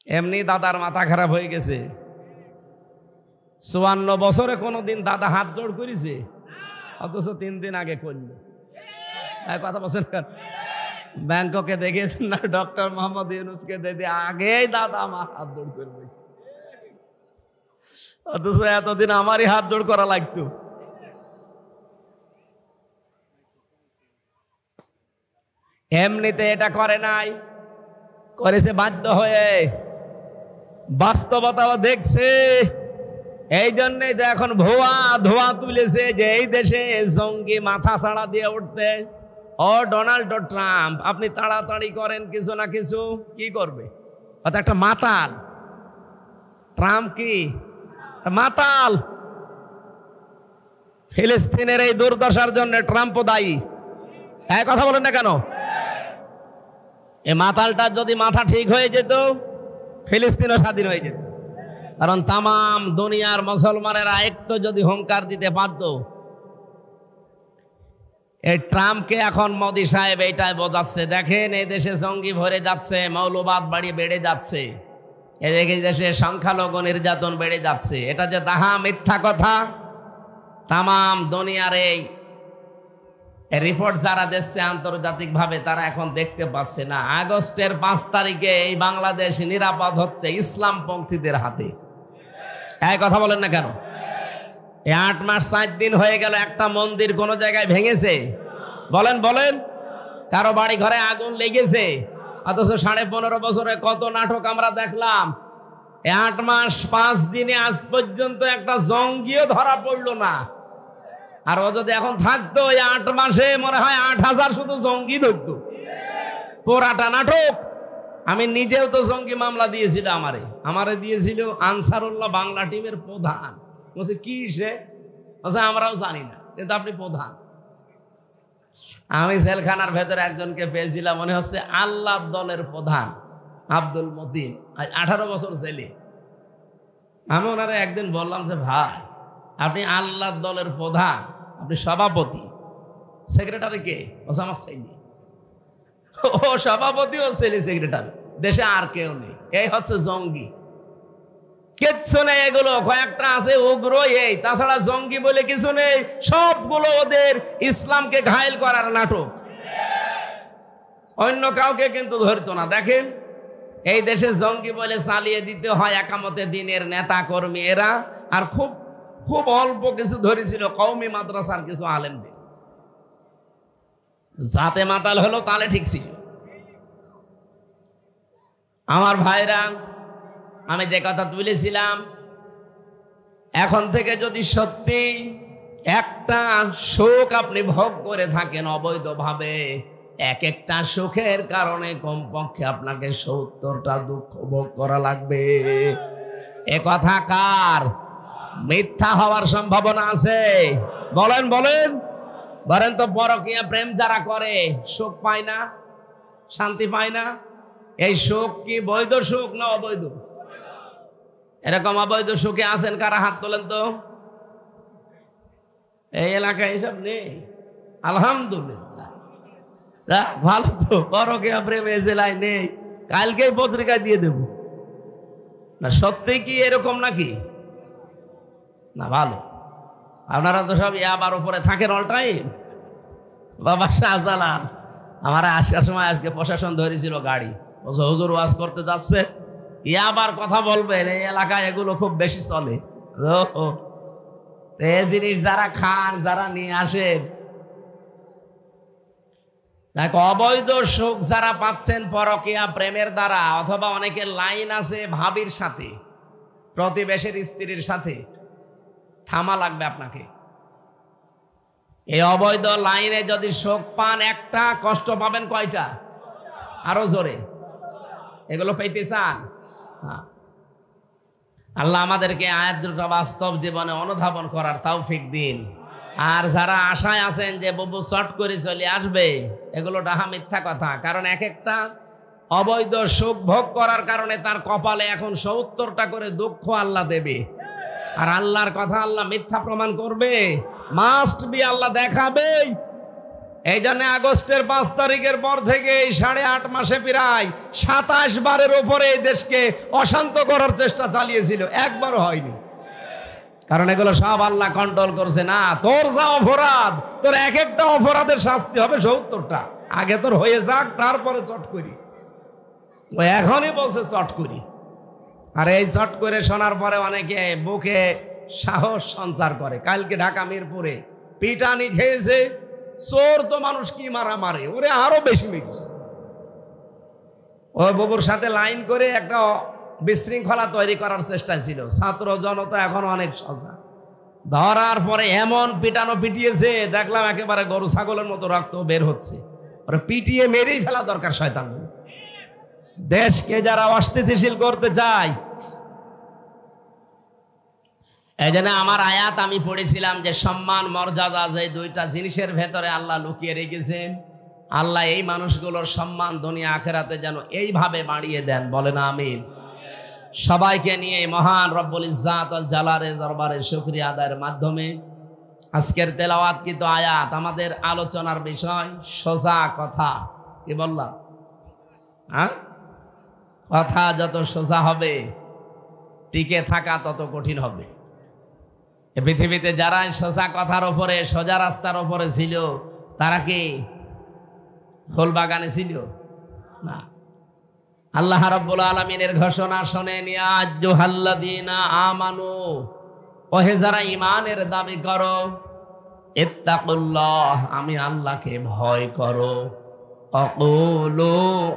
এমনি দাদার মাথা খারাপ হয়ে গেছে। 54 বছরে কোনোদিন দাদা হাত জোড় করেছে? অথচ 3 দিন আগে করল। কথা বলছেন, ব্যাংককে দেখেছেন না ডক্টর মোহাম্মদ ইউনূসকে দেখে আগেই দাদা আমার হাত জোড় করবে, অথচ এতদিন আমারই হাত জোড় করা লাগতো। এমনিতে এটা করে নাই, করেছে বাধ্য হয়ে, বাস্তবতা দেখছে। এই জন্যই তো এখন ধোয়া তুলেছে যে এই দেশে জঙ্গি মাথা ছাড়া দিয়ে উঠতে। ও ডোনাল্ড ট্রাম্প, আপনি তাড়াতাড়ি করেন কিছু না কিছু, কি করবে? অর্থাৎ একটা মাতাল। ট্রাম্প কি মাতাল? ফিলিস্তিনের এই দুর্দশার জন্য ট্রাম্পও দায়ী। এক কথা বলেন না কেন? এই মাতালটার যদি মাথা ঠিক হয়ে যেত, ফিলিস্তিনও স্বাধীন হয়ে যেত। কারণ তামাম দুনিয়ার মুসলমানেরা একটু যদি হুঙ্কার দিতে পারত। এই ট্রাম্পকে এখন মোদি সাহেব এইটাই বোঝাচ্ছে, দেখেন এই দেশে জঙ্গি ভরে যাচ্ছে, মৌলবাদ বেড়ে যাচ্ছে, এই দেশে সংখ্যালঘু নির্যাতন বেড়ে যাচ্ছে। এটা যে দাহা মিথ্যা কথা, তামাম দুনিয়ার এই রিপোর্ট যারা দিচ্ছে আন্তর্জাতিকভাবে তারা এখন দেখতে পাচ্ছে না। আগস্টের 5 তারিখে এই বাংলাদেশ নিরাপদ হচ্ছে ইসলামপন্থীদের হাতে। এই কথা বলেন না কেন? এই 8 মাস 4 দিন হয়ে গেল, একটা মন্দির কোন জায়গায় ভেঙেছে? বলেন বলেন। কারো বাড়ি ঘরে আগুন লেগেছে? অথচ 15.5 বছরে কত নাটক আমরা দেখলাম। এই 8 মাস 5 দিনে আজ পর্যন্ত একটা জঙ্গিও ধরা পড়লো না। আর ও যদি এখন থাকতো, এই 8 মাসে মনে হয় 8000 শুধু জঙ্গি ধরতো। পোড়াটা নাটক। আমি নিজেও তো জঙ্গি মামলা দিয়েছিল, আমারে দিয়েছিল আনসারুল্লাহ বাংলা টিমের প্রধান। বলছে কি সে? আমরাও জানি না, কিন্তু আপনি প্রধান। আমি জেলখানার ভেতরে একজনকে পেয়েছিলাম, মনে হচ্ছে আল্লাহ দলের প্রধান আব্দুল মতিন, 18 বছর জেলে। আমি ওনারা একদিন বললাম যে ভাই, আপনি আল্লাহ দলের প্রধান, আপনি সভাপতি, সেক্রেটারি কে? বলছে আমার ছেলে। ও সভাপতি, ও ছেলে সেক্রেটারি, দেশে আর কেউ নেই। এই হচ্ছে জঙ্গি। কিচ্ছু নেই, এগুলো কয়েকটা আছে উগ্র, এই তাছাড়া জঙ্গি বলে কিছু নেই। সবগুলো ওদের ইসলামকে ঘায়েল করার নাটক। অন্য কাউকে কিন্তু ধরতো না। দেখেন এই দেশে জঙ্গি বলে চালিয়ে দিতে হয় একামতে দিনের নেতা কর্মী এরা, আর খুব খুব অল্প কিছু ধরেছিল কওমি মাদ্রাসার কিছু আলেমদের। যাতে মাতাল হলো তাহলে ঠিক ছিল। আমার ভাইরা, আমি যে কথা তুলেছিলাম, এখন থেকে যদি সত্যি একটা সুখ আপনি ভোগ করে থাকেন অবৈধভাবে, এক একটা সুখের কারণে কমপক্ষে আপনাকে 70টা দুঃখ ভোগ করা লাগবে। এ কথা কার? মিথ্যা হওয়ার সম্ভাবনা আছে? বলেন বলেন বলেন তো। পরকীয়া প্রেম যারা করে সুখ পায় না, শান্তি পায় না। এই সুখ কি বৈধ সুখ না অবৈধ? এরকম অবৈধ সুখে আছেন কারা? হাত তোলেন তো। এই এলাকায় এসব নেই, আলহামদুলিল্লাহ। ভালো তো, পরকীয়া প্রেম এ জেলায় নেই, কালকেই পত্রিকায় দিয়ে দেব না। সত্যি কি এরকম নাকি? না, ভালো। আপনারা তো সব আবার উপরে থাকেন অল টাইম। বাবা শাহজালাল আমার আসার সময় আজকে প্রশাসন ধরেছিল গাড়ি, হুজুর ওয়াজ করতে যাচ্ছে, আবার কথা বলবেন, এই এলাকায় এগুলো খুব বেশি চলে। এই জিনিস যারা খান, যারা নিয়ে আসেন, দেখো অবৈধ সুখ যারা পাচ্ছেন পরকীয়া প্রেমের দ্বারা, অথবা অনেকের লাইন আছে ভাবির সাথে, প্রতিবেশীর স্ত্রীর সাথে, থামা লাগবে আপনাকে। এই অবৈধ লাইনে যদি সুখ পান একটা, কষ্ট পাবেন কয়টা? আরো জোরে। এগুলো পেতে চান? আল্লাহ আমাদেরকে আয়াত দুটো বাস্তব জীবনে অনুধাবন করার তৌফিক দিন। আর যারা আশায় আছেন যে বুবু চট করে চলে আসবে, এগুলো ডাহা মিথ্যা কথা। কারণ এক একটা অবৈধ সুখ ভোগ করার কারণে তার কপালে এখন 70টা করে দুঃখ আল্লাহ দেবে। আর আল্লাহর কথা আল্লাহ মিথ্যা প্রমাণ করবে? মাস্ট বি, আল্লাহ দেখাবে। এই জন্য আগস্টের 5 তারিখের পর থেকে এই 8.5 মাসে প্রায় 27 বারের ওপরে এই দেশকে অশান্ত করার চেষ্টা চালিয়েছিল, একবারও হয়নি। কারণ এগুলো সব আল্লাহ কন্ট্রোল করছে। না, তোর যা অপরাধ, তোর এক একটা অপরাধের শাস্তি হবে 70টা। আগে তোর হয়ে যাক, তারপরে চট করি। ও এখনই বলছে চট করি। আর এই চট করে শোনার পরে অনেকে বুকে সাহস সঞ্চার করে। কালকে ঢাকা মিরপুরে পিটানি খেয়েছে। চোর তো মানুষ কি মারা মারে, ওরে আরো বেশি মেরেছে। ওই বাবুর সাথে লাইন করে একটা বিশৃঙ্খলা তৈরি করার চেষ্টা ছিল। ছাত্র জনতা এখন অনেক সজা। ধরার পরে এমন পিটানো পিটিয়েছে, দেখলাম একেবারে গরু ছাগলের মতো রক্ত বের হচ্ছে। ওরা পিটিয়ে মেরেই ফেলা দরকার শয়তান। দেশকে যারা অস্থিতিশীল করতে চায়, এই জন্য আমার আয়াত আমি পড়েছিলাম যে সম্মান মর্যাদা যে দুইটা জিনিসের ভেতরে আল্লাহ লুকিয়ে রেখেছেন। আল্লাহ এই মানুষগুলোর সম্মান দুনিয়া আখেরাতে যেন এইভাবে বাড়িয়ে দেন, বলেন আমিন। সবাইকে নিয়ে মহান রব্বুল ইজ্জাত ওয়াল জালালের দরবারে শুকরিয়া আদায়ের মাধ্যমে আজকের তেলাওয়াতকৃত আয়াত আমাদের আলোচনার বিষয় সোজা কথা। কি বললাম? কথা যত সোজা হবে, টিকে থাকা তত কঠিন হবে। পৃথিবীতে যারা সোজা কথার উপরে, সোজা রাস্তার উপরে ছিল, তারা কি ফুল বাগানে ছিল? না। আল্লাহ রাব্বুল আলামিনের ঘোষণা শোনেন, ইয়া আইয়ুহাল্লাযীনা আমানু, ওহে যারা ঈমানের দাবি করো, ইত্তাকুল্লাহ, আমি আল্লাহকে ভয় করো, আকুলু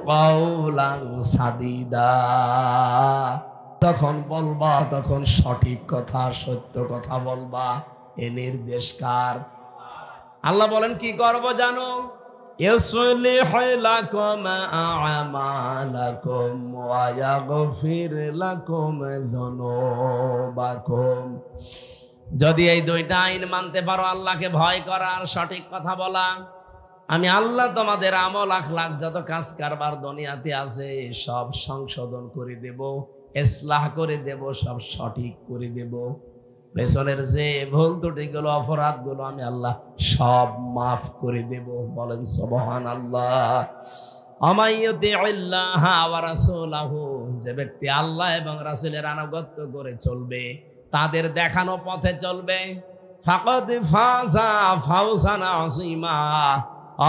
কাওলান সাদীদা, তখন বলবা, তখন সঠিক কথা, সত্য কথা বলবা। এ নির্দেশ কার? আল্লাহ বলেন কি করব জানো? ইউসলিহু লাকুম আ'মালাকুম ওয়া ইয়াগফির লাকুম যুনুবাকুম। যদি এই দুইটা আইন মানতে পারো, আল্লাহকে ভয় করা আর সঠিক কথা বলা, আমি আল্লাহ তোমাদের আমল আখলাক যত কাজ কারবার দুনিয়াতে আছে সব সংশোধন করে দেব, ইসলাহ করে দেব, সব সঠিক করে দেব। পেছনের যে ভুল ত্রুটিগুলো, অপরাধগুলো আমি আল্লাহ সব মাফ করে দেব। বলেন সুবহানাল্লাহ। আমাইয়ুতিউল্লাহ ওয়া রাসূলাহু, যে ব্যক্তি আল্লাহ এবং রাসূলের আনুগত্য করে চলবে, তাদের দেখানো পথে চলবে, ফাকাদ ফাজা ফাওজান আযীমা,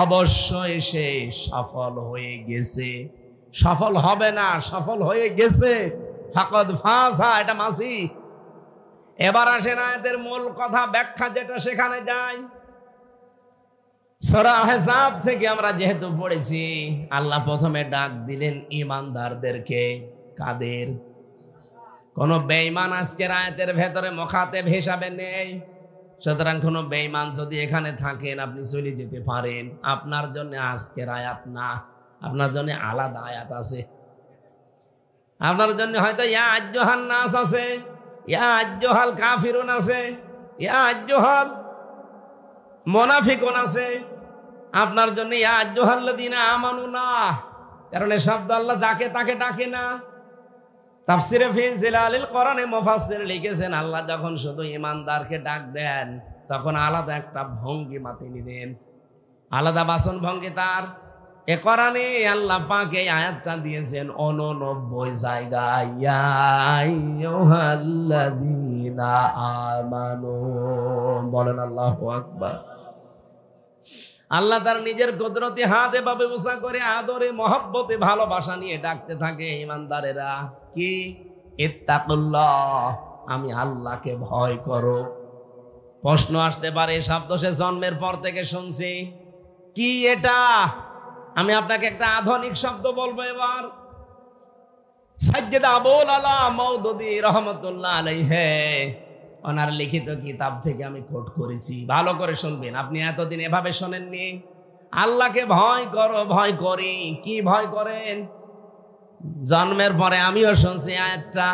অবশ্যই সে সফল হয়ে গেছে। সফল হবে না, সফল হয়ে গেছে। ফাকাদ ফাজা, এটা মাসি। এবার আসেন আয়াতের মূল কথা, ব্যাখ্যা যেটা, সেখানে যাই। সূরা আহজাব থেকে আমরা যেহেতু পড়েছি, আল্লাহ প্রথমে ডাক দিলেন ঈমানদারদেরকে। কাদের? কোন বেঈমান আজকের আয়াতের ভেতরে মুখাতেব হিসাবে নেই। সুতরাং কোন বেঈমান যদি এখানে থাকেন, আপনি চলে যেতে পারেন। আপনার জন্য আজকের আয়াত না, আপনার জন্য আলাদা আয়াত আছে। আপনার জন্য হয়তো ইয়া আইয়ুহান নাস আছে, ইয়া আইয়ুহাল কাফিরুন আছে, ইয়া আইয়ুহাল মুনাফিকুন আছে। আপনার জন্য ইয়া আইয়ুহাল্লাযীনা আমানু না, কারণ এই শব্দ আল্লাহ যাকে তাকে ডাকে না। তাফসিরে ফি জিলালিল কোরআনে মুফাসসির লিখেছেন, আল্লাহ যখন শুধু ঈমানদারকে ডাক দেন, তখন আলাদা একটা ভঙ্গিমা তিনি দেন, আলাদা বাসন ভঙ্গি তার। এ কোরআনে আল্লাহ পাক এই আয়াতটা দিয়েছেন 89 জায়গায়, ইয়া আইয়ুহাল্লাযীনা আমানু। বলেন আল্লাহু আকবার। আল্লাহ তার নিজের কুদরতি হাত এভাবে উঁচা করে আদরে মহব্বতে ভালোবাসা নিয়ে ডাকতে থাকে ঈমানদারেরা। কি? ইত্তাকুল্লাহ, আমি আল্লাহকে ভয় করো। প্রশ্ন আসতে পারে, শব্দ সে জন্মের পর থেকে শুনছি, কি এটা? আমি আপনাকে একটা আধুনিক শব্দ বলবো এবার। সাইয়্যিদ আবুল আলা মাওদুদী রাহমাতুল্লাহ আলাইহি, ওনার লিখিত কিতাব থেকে আমি কোট করেছি, ভালো করে শুনবেন। আপনি এতদিন এভাবে শোনেননি। আল্লাহকে ভয় করো, ভয় করি। কি ভয় করেন? জন্মের পরে আমিও শুনছি আয়াতটা,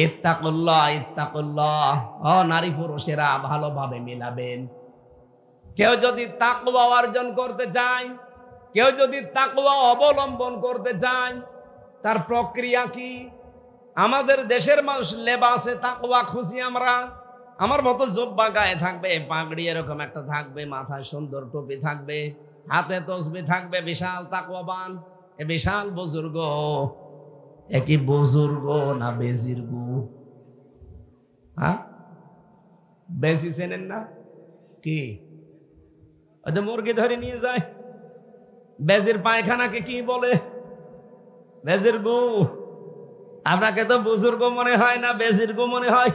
ইত্তাকুল্লাহ ইত্তাকুল্লাহ। ও নারী পুরুষেরা ভালোভাবে মিলাবেন। কেউ যদি তাকওয়া অর্জন করতে চায়, কেউ যদি তাকওয়া অবলম্বন করতে চায়, তার প্রক্রিয়া কি? আমাদের দেশের মানুষ লেবাসে তাকওয়া খুশি আমরা, আমার মতো জুব্বা গায়ে থাকবে, পাগড়ি এরকম একটা থাকবে, মাথায় সুন্দর টুপি থাকবে, হাতে তসবি থাকবে, বিশাল তাকওয়াবান, এ বিশাল বুজুর্গ। এ কি বুজুর্গ না বেজির্গ? হ্যাঁ, বেজি চেনেন না কি? ওই যে মুরগি ধরে নিয়ে যায়, বেজির পায়খানাকে কি বলে? বেজির গু। আপনাকে তো বুজুর্গ মনে হয় না বেজির্গ মনে হয়?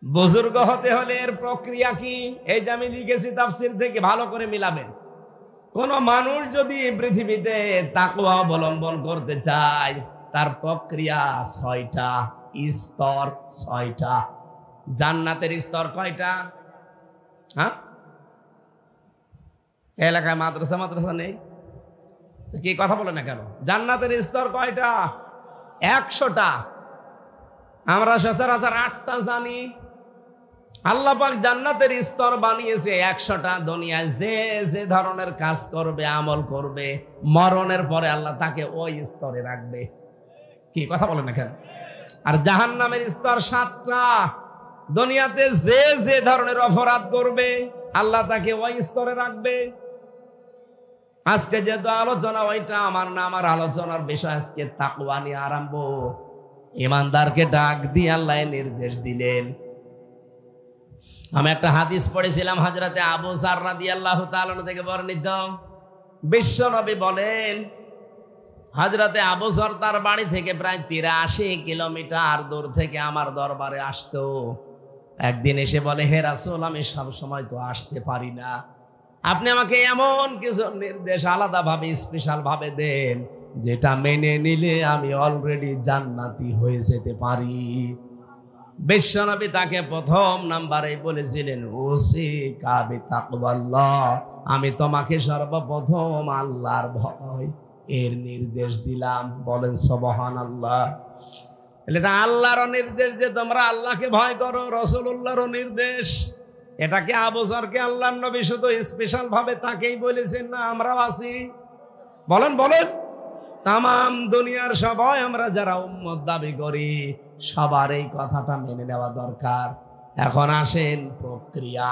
বুজুর্গ হতে হলে এর প্রক্রিয়া কি? এই যে আমি লিখেছি তাফসীর থেকে, ভালো করে মিলাবেন। কোন মানুষ যদি পৃথিবীতে তাকওয়া অবলম্বন করতে চায়, তার প্রক্রিয়া 6টা, স্তর 6টা। জান্নাতের স্তর কয়টা? হ্যাঁ, এলাকায় মাদ্রাসা নেই তো কি কথা বলে না কেন? জান্নাতের স্তর কয়টা? 100টা। আমরা সচরাচর 8টা জানি। আল্লাহ পাক জান্নাতের স্তর বানিয়েছে 100টা। দুনিয়ায় যে যে ধরনের কাজ করবে, আমল করবে, মরণের পরে আল্লাহ তাকে ওই স্তরে রাখবে। কি কথা বলে না কেন? আর জাহান্নামের স্তর 7টা। দুনিয়াতে যে যে ধরনের অপরাধ করবে, আল্লাহ তাকে ওই স্তরে রাখবে। আজকে যেহেতু আলোচনা ওইটা আমার না, আমার আলোচনার বিষয় আজকে তাকওয়া নিয়ে আরম্ভ। ইমানদারকে ডাক দিয়ে আল্লাহ নির্দেশ দিলেন। আমি একটা হাদিস পড়েছিলাম, হযরতে আবু যার রাদিয়াল্লাহু তাআলা থেকে বর্ণিত। বিশ্ব নবী বলেন, হযরতে আবু যার তার বাড়ি থেকে প্রায় 83 কিলোমিটার দূর থেকে আমার দরবারে আসতো। একদিন এসে বলে, হে রাসূল, আমি সব সময় তো আসতে পারি না, আপনি আমাকে এমন কিছু নির্দেশ আলাদাভাবে স্পেশাল ভাবে দেন যেটা মেনে নিলে আমি অলরেডি জান্নাতি হয়ে যেতে পারি। বিশ্বনবী তাকে প্রথম নাম্বারে বলেছিলেন, উসিকা বিতাকওয়াল্লাহ, আমি তোমাকে সর্বপ্রথম আল্লাহর ভয় এর নির্দেশ দিলাম। বলেন সুবহানাল্লাহ। এটা আল্লাহর নির্দেশ যে তোমরা আল্লাহকে ভয় করো, রাসূলুল্লাহর নির্দেশ। এটাকে আবু যারকে আল্লাহর নবী শুধু স্পেশাল ভাবে তাকেই বলেছেন না, আমরাও আছি? বলেন বলেন। তামাম দুনিয়ার সবাই আমরা যারা উম্মত দাবি করি, সবার এই কথাটা মেনে নেওয়া দরকার। এখন আসেন প্রক্রিয়া।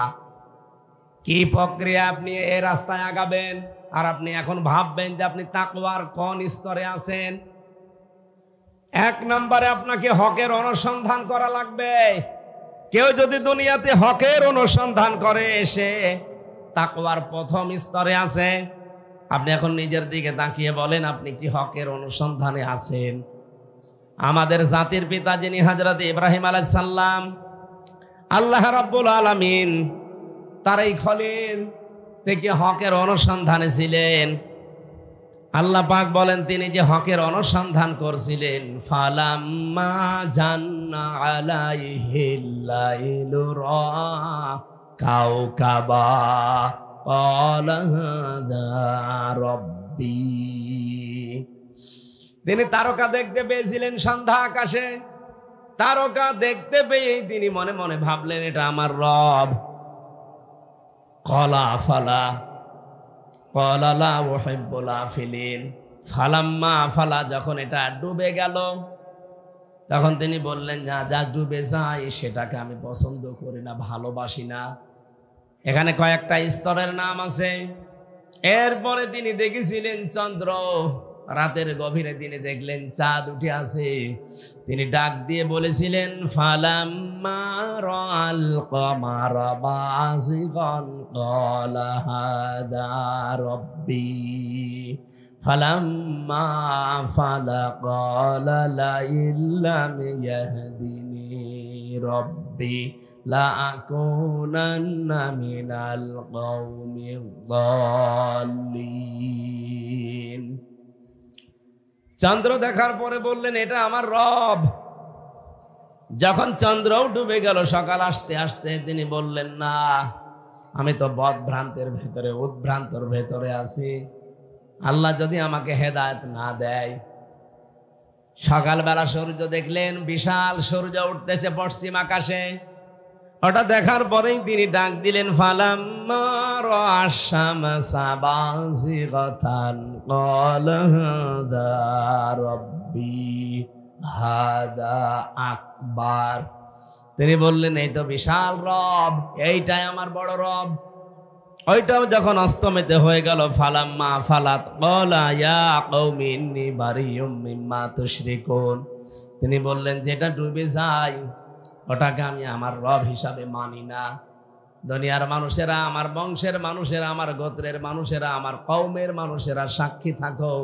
কি প্রক্রিয়া? আপনি এই রাস্তায় আগাবেন আর আপনি এখন ভাববেন যে আপনি তাকওয়ার কোন স্তরে আছেন। 1 নম্বরে আপনাকে হকের অনুসন্ধান করা লাগবে। কেউ যদি দুনিয়াতে হকের অনুসন্ধান করে, সে তাকওয়ার প্রথম স্তরে আছে। আপনি এখন নিজের দিকে তাকিয়ে বলেন, আপনি কি হকের অনুসন্ধানে আছেন? আমাদের জাতির পিতা যিনি হযরত ইব্রাহিম আলাইহিস সালাম, আল্লাহ রাব্বুল আলামিন তার এই খলিল থেকে হকের অনুসন্ধানে ছিলেন। আল্লাহ পাক বলেন, তিনি যে হকের অনুসন্ধান করছিলেন, ফালাম্মা জান্না আলাইহিল লাইলু রা কাওকাবা ক্বালা হাযা রাব্বি। তিনি তারকা দেখতে পেয়েছিলেন সন্ধ্যা আকাশে। তারকা দেখতে পেয়ে তিনি মনে মনে ভাবলেন, এটা আমার রব। ক্বালা ফালা ক্বালা লা উহিব্বুল আফিলিন। ফালাম্মা ফালা, যখন এটা ডুবে গেল, তখন তিনি বললেন, যা ডুবে যায় সেটাকে আমি পছন্দ করি না, ভালোবাসি না। এখানে কয়েকটা স্তরের নাম আছে। এরপরে তিনি দেখেছিলেন চন্দ্র, রাতের গভীরে তিনি দেখলেন চাঁদ উঠে আছে। তিনি ডাক দিয়ে বলেছিলেন, ফালাম্মা রাআল কমারা বাযিগান ক্বালা হাযা রাব্বি। ফালাম্মা আফালা ক্বালা লাইল্লাম ইয়াহদিনি রাব্বি লাআকুনান্না মিনাল কওমিদ দাল্লিন। চন্দ্র দেখার পরে বললেন, এটা আমার রব। যখন চন্দ্রও ডুবে গেল, সকাল আসতে আসতে তিনি বললেন, না, আমি তো বদভ্রান্তের ভেতরে, উদ্ভ্রান্তর ভেতরে আছি। আল্লাহ যদি আমাকে হেদায়েত না দেয়। সকালবেলা সূর্য দেখলেন, বিশাল সূর্য উঠতেছে পশ্চিম আকাশে। ওটা দেখার পরেই তিনি ডাক দিলেন, ফালাম্মা রাআশ শামসা বাযিগাতান ক্বালা হাযা রাব্বি হাযা আকবার। তিনি বললেন এই তো বিশাল রব, এইটাই আমার বড় রব। ওইটাও যখন অস্তমিত হয়ে গেল, ফালাম্মা ফালাত ক্বালা ইয়া কওমি ইন্নী বারিয়ুম মিম্মা তুশরিকুন, তিনি বললেন যেটা ডুবে যায় ওটাকে আমি আমার রব হিসাবে মানি না। দুনিয়ার মানুষেরা, আমার বংশের মানুষেরা, আমার গোত্রের মানুষেরা, আমার কওমের মানুষেরা সাক্ষী থাকো,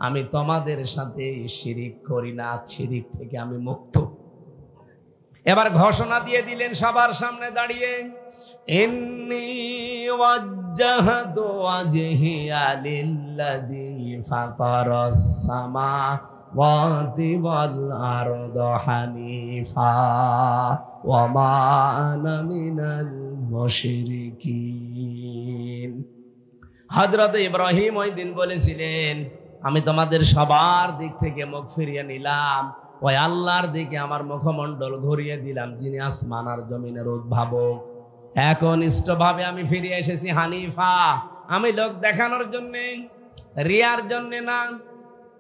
আমি তোমাদের সাথে শিরিক করি না, শিরিক থেকে আমি মুক্ত। এবার ঘোষণা দিয়ে দিলেন সবার সামনে দাঁড়িয়ে, ইন্নী ওয়াজ্জাহতু ওয়াজহিয়া লিল্লাযী ফাতারাস সামাওয়াতি ওয়াল আরদা হানিফা ওয়া মা আনা মিনাল মুশরিকিন। হযরত ইব্রাহিম ওই দিন বলেছিলেন, আমি তোমাদের সবার দিক থেকে মুখ ফিরিয়ে নিলাম, ওই আল্লাহর দিকে আমার মুখমণ্ডল ঘুরিয়ে দিলাম, যিনি আসমান আর জমিনের উদ্ভাবক। একনিষ্ঠভাবে আমি ফিরে এসেছি হানিফা। আমি লোক দেখানোর জন্যে, রিয়ার জন্যে না।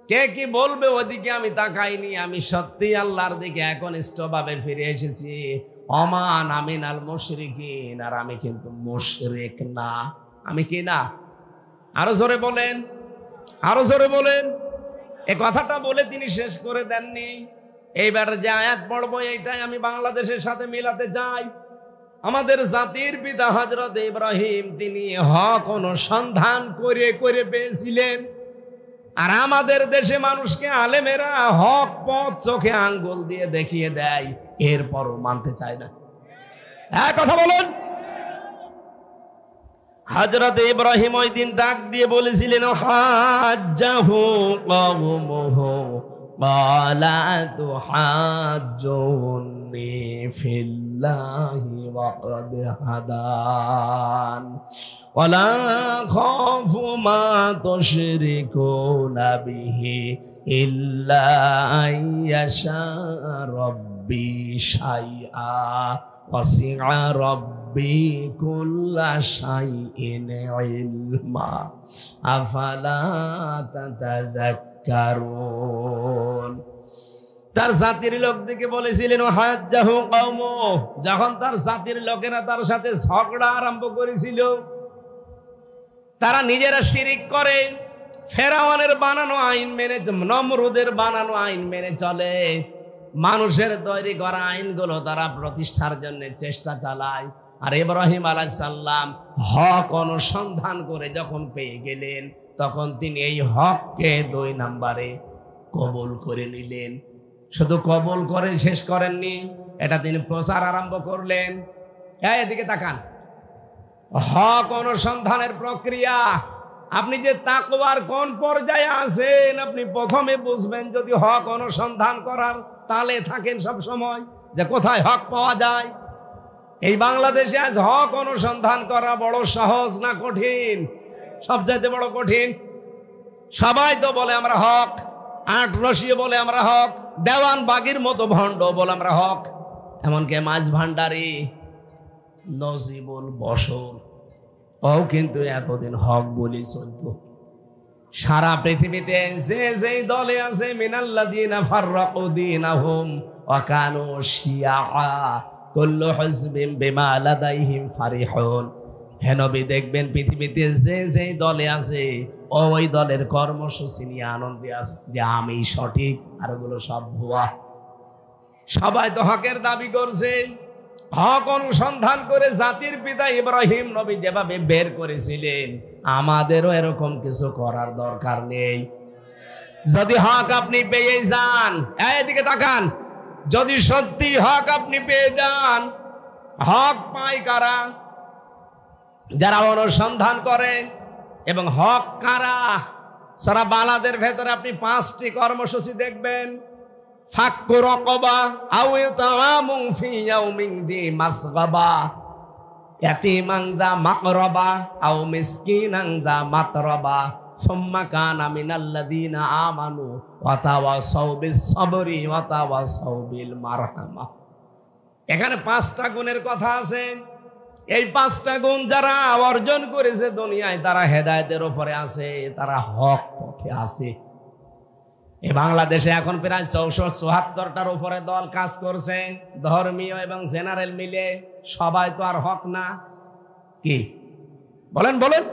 কে কি বলবে ওদিকে আমি তাকাইনি, আমি সত্যি আল্লাহর দিকে একনিষ্ঠভাবে ফিরে এসেছি। অমান আমিনাল মুশরিকিন, আর আমি কিন্তু মুশরিক না। আমি কি না? আরো জোরে বলেন, আরো জোরে বলেন। এই কথাটা বলে তিনি শেষ করে দেননি। এইবার যে আয়াত পড়বো এইটাই আমি বাংলাদেশের সাথে মিলাতে চাই। আমাদের জাতির পিতা হযরত ইব্রাহিম, তিনি হক অনুসন্ধান করে করে পেয়েছিলেন। আর আমাদের দেশে মানুষকে আলেমেরা হক পথ চোখে আঙ্গুল দিয়ে দেখিয়ে দেয়, এরপরও মানতে চায় না। এক কথা বলুন। হযরত ইব্রাহিম ওই দিন ডাক দিয়ে বলেছিলেন, হাজ্জাহু কওমুহু ক্বালা তুহাজ্জুনি ফিল্লাহি ওয়া ক্বাদ হাদান ওয়ালা খাফু মা তুশরিকুনা বিহি ইল্লা আইয়াশা রাব্বি শাইআ ওয়াসিআ রাব্বি কুল্লা শাইইন ইলমা আফালা তাতাযাক্কারুন। তার জাতির লোকদেরকে বলেছিলেন হাজ্জাহু কওমু, যখন তার জাতির লোকেরা তার সাথে ঝগড়া আরম্ভ করেছিল, তারা নিজেরা শিরিক করে, ফেরাউনের বানানো আইন মেনে, নমরুদের বানানো আইন মেনে চলে, মানুষের তৈরি করা আইনগুলো তারা প্রতিষ্ঠার জন্য চেষ্টা চালায়। আর ইব্রাহিম আলাইহিস সালাম হক অনুসন্ধান করে যখন পেয়ে গেলেন, তখন তিনি এই হককে 2 নম্বরে কবুল করে নিলেন। শুধু কবুল করে শেষ করেননি, এটা তিনি প্রচার আরম্ভ করলেন। এদিকে তাকান, হক অনুসন্ধানের প্রক্রিয়া। আপনি যে তাকওয়ার কোন পর্যায়ে আছেন, আপনি প্রথমে বুঝবেন যদি হক অনুসন্ধান করার তালে থাকেন সব সময়, যে কোথায় হক পাওয়া যায়। এই বাংলাদেশে আজ হক অনুসন্ধান করা বড় সহজ না কঠিন? সবচাইতে বড় কঠিন। সবাই তো বলে আমরা হক, আট রশিয়ে বলে আমরা হক, দেওয়ান বাগির মতো ভণ্ড বলে আমরা হক, এমনকি মাঝ ভান্ডারি নজিবুল বশর ও কিন্তু এতদিন হক বলি চলতো। সারা পৃথিবীতে যে যেই দলে আছে, মিনাল্লাযীনা ফাররাকু দীনাহুম ওয়া কানু শিয়া কুল্লু হিজবিন বিমা লাদাইহিম ফারিহুন। হে নবী, দেখবেন পৃথিবীতে যে যেই দলে আছে, ওই দলের কর্মসূচি নিয়ে আনন্দে আছে যে আমি সঠিক আর ওগুলো সব ভুয়া। সবাই তো হকের দাবি করছে। হক অনুসন্ধান করে জাতির পিতা ইব্রাহিম নবী যেভাবে বের করেছিলেন, আমাদেরও এরকম কিছু করার দরকার নেই। যদি হক আপনি পেয়ে যান, এদিকে তাকান, যদি সত্যি হক আপনি পেয়ে যান, হক পায় কারা? যারা অনুসন্ধান করে। এবং হক কারা? সারা বালাদের ভেতরে আপনি 5টি কর্মসূচি দেখবেন। ফাক্কু রাকাবা আও ইতআমুন ফি ইয়াউমিন যী মাসগাবা, ইয়াতীমান যা মাকরাবা আও মিসকিনান যা মাতরাবা, সুম্মা কানা মিনাল্লাযীনা আমানু ওয়া তাওয়াসাউ বিস সাবরি ওয়া তাওয়াসাউ বিল মারহামা। এখানে 5টা গুণের কথা আছে। এই 5টা গুণ যারা অর্জন করেছে দুনিয়ায়, তারা হেদায়েতের উপরে আছে, তারা হক পথে আছে। এই বাংলাদেশে এখন প্রায় 74টার উপরে দল কাজ করছে, ধর্মীয় এবং জেনারেল মিলে। সবাই তো আর হক না, কি বলেন বলেন?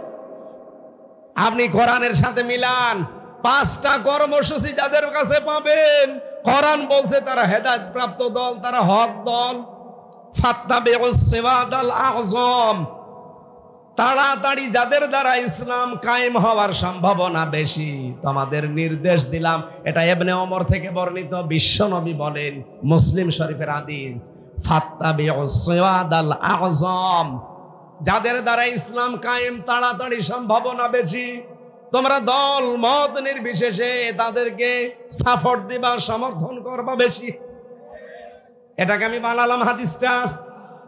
আপনি কোরআনের সাথে মিলান, 5টা কর্মসূচি যাদের কাছে পাবেন, কোরআন বলছে তারা হেদায়েত প্রাপ্ত দল, তারা হক দল। ফাত্তাবিউস সিরাতাল আযম, তাড়াতাড়ি যাদের দ্বারা ইসলাম কায়েম হওয়ার সম্ভাবনা বেশি, তোমাদের নির্দেশ দিলাম। এটা ইবনে ওমর থেকে বর্ণিত, বিশ্বনবী বলেন, মুসলিম শরীফের হাদিস, ফাত্তাবিউস সিরাতাল আযম, যাদের দ্বারা ইসলাম কায়েম তাড়াতাড়ি সম্ভাবনা বেশি, তোমরা দল মত নির্বিশেষে তাদেরকে সাপোর্ট দিবা, সমর্থন করবা বেশি। এটাকে আমি বানালাম হাদিসটা।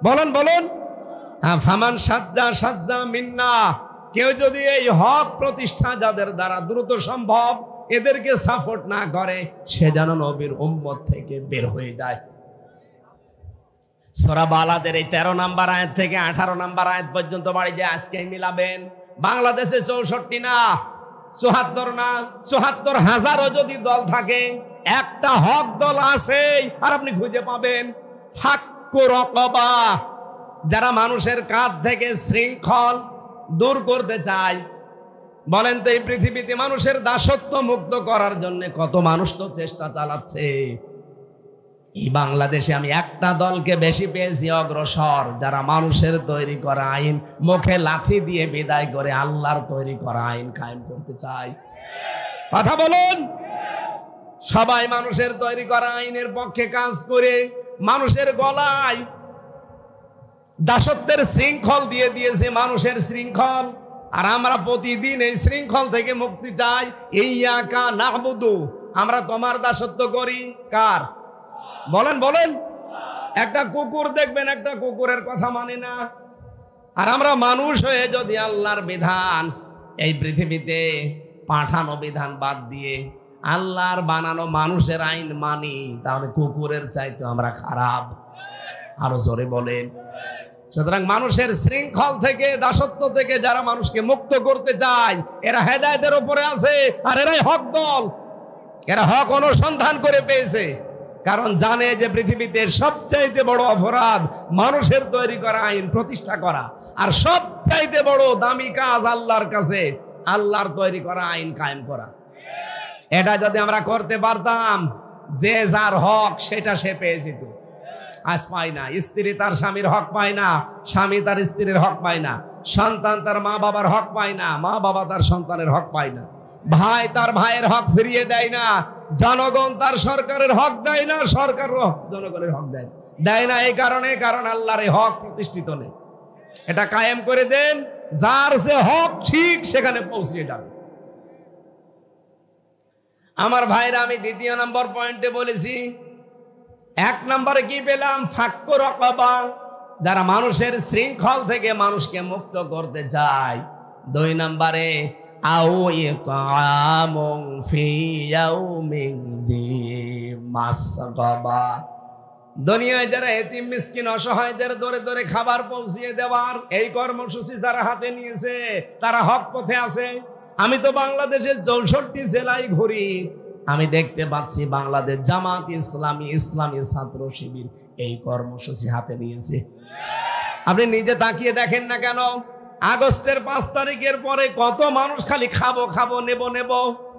বলেন বলেন। ফামান সাজ্জা সাজ্জা মিন্না, কেউ যদি এই হক প্রতিষ্ঠা যাদের দ্বারা দ্রুত সম্ভব এদেরকে সাপোর্ট না করে, সে যেন নবীর উম্মত থেকে বের হয়ে যায়। সূরা বালাদের এই 13 নম্বর আয়াত থেকে 18 নম্বর আয়াত পর্যন্ত বাড়ি যে আজকে মিলাবেন, বাংলাদেশে 64 না 74 না 74,000ও যদি দল থাকে, একটা হক দল আছে আর আপনি খুঁজে পাবেন। ফাক্কু রাকাবা, যারা মানুষের কাঁধ থেকে শৃঙ্খল দূর করতে চায়। বলেন তো, এই পৃথিবীতে মানুষের দাসত্ব মুক্ত করার জন্য কত মানুষ তো চেষ্টা চালাচ্ছে। এই বাংলাদেশে আমি একটা দলকে বেশি পেয়েছি অগ্রসর, যারা মানুষের তৈরি করা আইন মুখে লাথি দিয়ে বিদায় করে আল্লাহর তৈরি করা আইন কায়েম করতে চায়। কথা বলুন। সবাই মানুষের তৈরি করা আইনের পক্ষে কাজ করে মানুষের গলায় দাসত্বের শৃঙ্খল দিয়ে দিয়েছে, মানুষের শৃঙ্খল। আর আমরা প্রতিদিন এই শৃঙ্খল থেকে মুক্তি চাই। ইয়্যাকা না'বুদু, আমরা তোমার দাসত্ব করি। কার? বলেন বলেন। একটা কুকুর দেখবেন, একটা কুকুরের কথা মানে না। আর আমরা মানুষ হয়ে যদি আল্লাহর বিধান, এই পৃথিবীতে পাঠানো বিধান বাদ দিয়ে আল্লাহর বানানো মানুষের আইন মানি, তাহলে কুকুরের চাইতে আমরা খারাপ। আরো জোরে বলেন। সুতরাং মানুষের শৃঙ্খল থেকে, দাসত্ব থেকে যারা মানুষকে মুক্ত করতে চায়, এরা হেদায়েতের উপরে আছে। আর এরাই হক দল। এরা হক অনুসন্ধান করে পেয়েছে, কারণ জানে যে পৃথিবীতে সবচাইতে বড় অপরাধ মানুষের তৈরি করা আইন প্রতিষ্ঠা করা, আর সবচাইতে বড় দামি কাজ আল্লাহর কাছে আল্লাহর তৈরি করা আইন কায়েম করা। এটা যদি আমরা করতে পারতাম, যে যার হক সেটা সে পেয়ে যেত। আজ পাই না। স্ত্রী তার স্বামীর হক পায় না, স্বামী তার স্ত্রীর হক পায় না, সন্তান তার মা বাবার হক পায় না, মা বাবা তার সন্তানের হক পায় না, ভাই তার ভাইয়ের হক ফিরিয়ে দেয় না, জনগণ তার সরকারের হক দেয় না, সরকার জনগণের হক দেয় না। এই কারণে, কারণ আল্লাহর এই হক প্রতিষ্ঠিত নেই। এটা কায়েম করে দেন, যার যে হক ঠিক সেখানে পৌঁছে যাবে। আমার ভাইরা, আমি 2 নম্বর পয়েন্টে বলেছি। 1 নম্বরে কি পেলাম? ফাক্কু রাকাবা, যারা মানুষের শৃঙ্খল থেকে মানুষকে মুক্ত করতে চায়। 2 নম্বরে আও ইতআমুন ফি ইয়াউমিন যী মাসগাবা, দুনিয়ায় যারা এতিম মিসকিন অসহায়দের দরে দরে খাবার পৌঁছিয়ে দেওয়ার এই কর্মসূচি যারা হাতে নিয়েছে, তারা হক পথে আছে। আমি তো বাংলাদেশের 64 জেলায় ঘুরি, আমি দেখতে পাচ্ছি বাংলাদেশ জামাত ইসলামী, ইসলামী ছাত্র শিবির এই কর্মসূচি হাতে নিয়েছে। আপনি নিজে তাকিয়ে দেখেন না কেন, আগস্টের 5 তারিখের পরে কত মানুষ খালি খাবো খাবো, নেব নেব,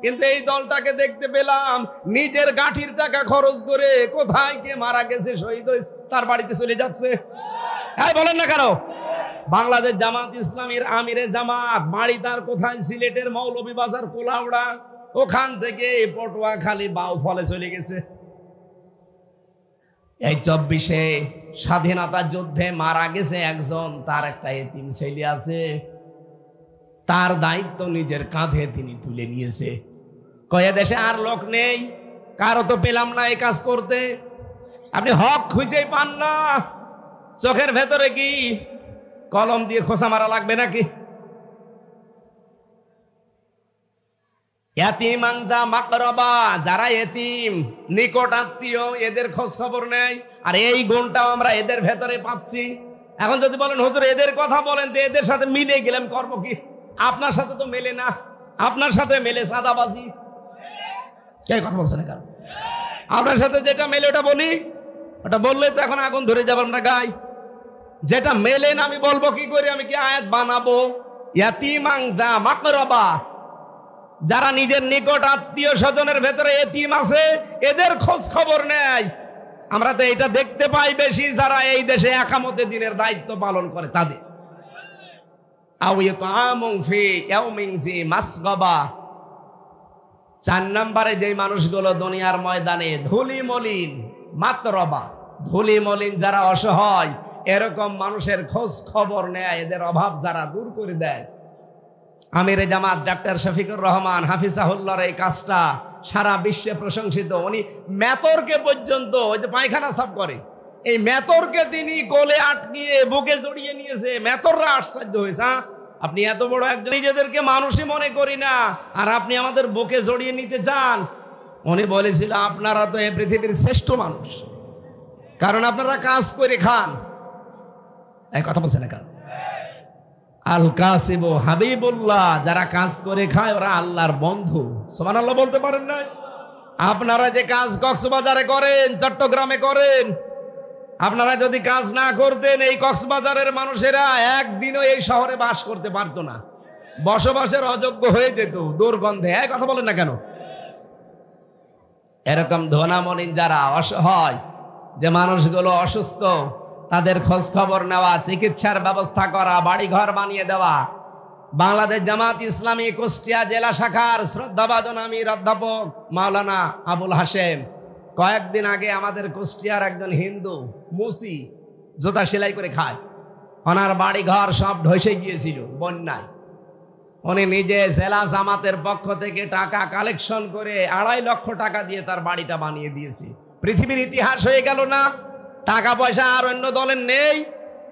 কিন্তু এই দলটাকে দেখতে পেলাম নিজের গাঠির টাকা খরচ করে কোথায় কে মারা গেছে, শহীদ হয়েছে, তার বাড়িতে চলে যাচ্ছে। হ্যাঁ, বলেন না কেন? বাংলাদেশ জামাত ইসলামীর আমিরে জামাত বাড়ি তার কোথায়? সিলেটের মৌলভীবাজার কোলাউড়া, ওখান থেকে পটুয়াখালী বাউফলে চলে গেছে। এই 24-এ স্বাধীনতা যুদ্ধে মারা গেছে একজন, তার একটা এতিম ছেলে আছে, তার দায়িত্ব নিজের কাঁধে তিনি তুলে নিয়েছে। কয়ে দেশে আর লোক নেই, কারো তো পেলাম না এই কাজ করতে। আপনি হক খুঁজেই পান না। চোখের ভেতরে কি কলম দিয়ে খোঁচা মারা লাগবে নাকি? ইয়াতিমানদা মাকরাবা, যারা এতিম নিকট আত্মীয়, এদের খোঁজ খবর নেই। আর এই গুণটাও আমরা এদের ভেতরে পাচ্ছি। এখন যদি বলেন হুজুর এদের কথা বলেন, তো এদের সাথে মিলে গেলাম করবো কি? আপনার সাথে তো মেলে না, আপনার সাথে মেলে চাঁদাবাজি। কে কথা বলছেন কেন? আপনার সাথে যেটা মেলে ওটা বলি, ওটা বললে তো এখন আগুন ধরে যাবো আমরা গাই। যেটা মেলে না আমি বলবো কি করে? আমি কি আয়াত বানাবো? ইয়াতিমাং যা মাকরাবা, যারা নিজের নিকট আত্মীয় স্বজনের ভেতরে এতিম আছে এদের খোঁজ খবর নেয়। আমরা তো এটা দেখতে পাই বেশি যারা এই দেশে একামতে দিনের দায়িত্ব পালন করে তাদের। আও ইয়াতামুন ফি ইয়াউমিন জি মাসগাবা। 4 নম্বরে যে মানুষগুলো দুনিয়ার ময়দানে ধুলি মলিন, মাতরবা, ধুলি মলিন যারা অসহায়, এরকম মানুষের খোঁজ খবর নেয়, এদের অভাব যারা দূর করে দেয়। আমিরে জামাত ডাক্তার শফিকুর রহমান হাফিজাহুল্লাহর এই কাজটা সারা বিশ্বে প্রশংসিত। উনি মেতরকে পর্যন্ত, ওই যে পায়খানা সাফ করে, এই মেতরকে তিনি কোলে আটকিয়ে বুকে জড়িয়ে নিয়েছে। মেতররা আশ্চর্য হয়েছে, আপনি এত বড় একজন, নিজেদেরকে মানুষই মনে করি না, আর আপনি আমাদের বুকে জড়িয়ে নিতে চান? উনি বলেছিল আপনারা তো এই পৃথিবীর শ্রেষ্ঠ মানুষ, কারণ আপনারা কাজ করে খান। এই কথা বলছেন না কেন? আল কাসিবু হাবিবুল্লাহ, যারা কাজ করে খায় ওরা আল্লাহর বন্ধু। সুবহানাল্লাহ বলতে পারেন না? আপনারা যে কাজ কক্সবাজারে করেন, চট্টগ্রামে করেন, আপনারা যদি কাজ না করতেন এই কক্সবাজারের মানুষেরা একদিনও এই শহরে বাস করতে পারতো না, বসবাসের অযোগ্য হয়ে যেত দুর্গন্ধে। এই কথা বলেন না কেন? এরকম ধনামনিন যারা অসহায়, যে মানুষগুলো অসুস্থ, তাদের খোঁজ খবর নেওয়া, চিকিৎসার ব্যবস্থা করা, বাড়ি ঘর বানিয়ে দেওয়া। বাংলাদেশ জামাত ইসলামী কুষ্টিয়া জেলা শাখার শ্রদ্ধাভাজন আমির অধ্যাপক মাওলানা আবুল হাশেম কয়েকদিন আগে আমাদের কুষ্টিয়ার একজন হিন্দু মুসি, জুতা সেলাই করে খায়, ওনার বাড়ি ঘর সব ধসে গিয়েছিল বন্যায়। উনি নিজে জেলা জামাতের পক্ষ থেকে টাকা কালেকশন করে 2.5 লক্ষ টাকা দিয়ে তার বাড়িটা বানিয়ে দিয়েছে। পৃথিবীর ইতিহাস হয়ে গেল না? টাকা পয়সা আর অন্য দলের নেই,